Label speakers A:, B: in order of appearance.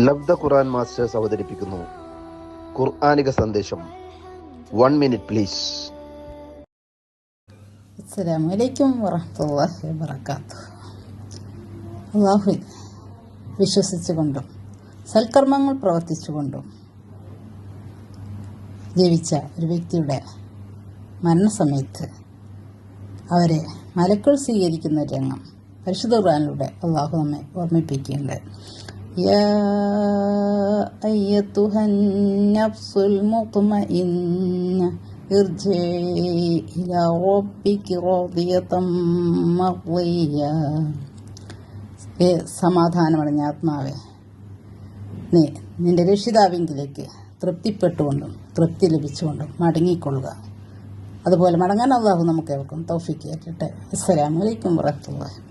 A: ലബ്ധ ഖുർആൻ masters അവതരിപ്പിക്കുന്നു ഖുർആനിക സന്ദേശം. 1 minute please.
B: അസ്സലാമു അലൈക്കും വറഹ്മത്തുള്ളാഹി വബറകാതുഹു. അല്ലാഹുവിൽ വിശ്വസിച്ചുകൊണ്ടും സൽക്കർമ്മങ്ങൾ പ്രവർത്തിച്ചുകൊണ്ടും ജീവിച്ച ഒരു വ്യക്തിയുടെ മരണസമയത്ത് അവരെ മലക്കുകൾ സ്വീകരിക്കുന്ന രംഗം പരിശുദ്ധ ഖുർആനിലൂടെ അല്ലാഹു നമ്മെ ഓർമ്മിപ്പിക്കുകയുണ്ട്. യാ അയ്യത്തുഹൻ നഫ്സുൽ മുത്മഇന്ന ഇർജിഇ ഇലാ റബ്ബികി റാദിയതൻ മർദിയ. സമാധാനമടഞ്ഞ ആത്മാവെ, നീ നിന്റെ രക്ഷിതാവിങ്കിലേക്ക് തൃപ്തിപ്പെട്ടുകൊണ്ടും തൃപ്തി ലഭിച്ചുകൊണ്ടും മടങ്ങിക്കൊള്ളുക. അതുപോലെ മടങ്ങാൻ അല്ലാഹു നമുക്ക് ഏവർക്കും തൗഫീഖ് ചെയ്യട്ടെ. അസ്സലാമു അലൈക്കും വറഹ്മത്തുള്ളാഹി.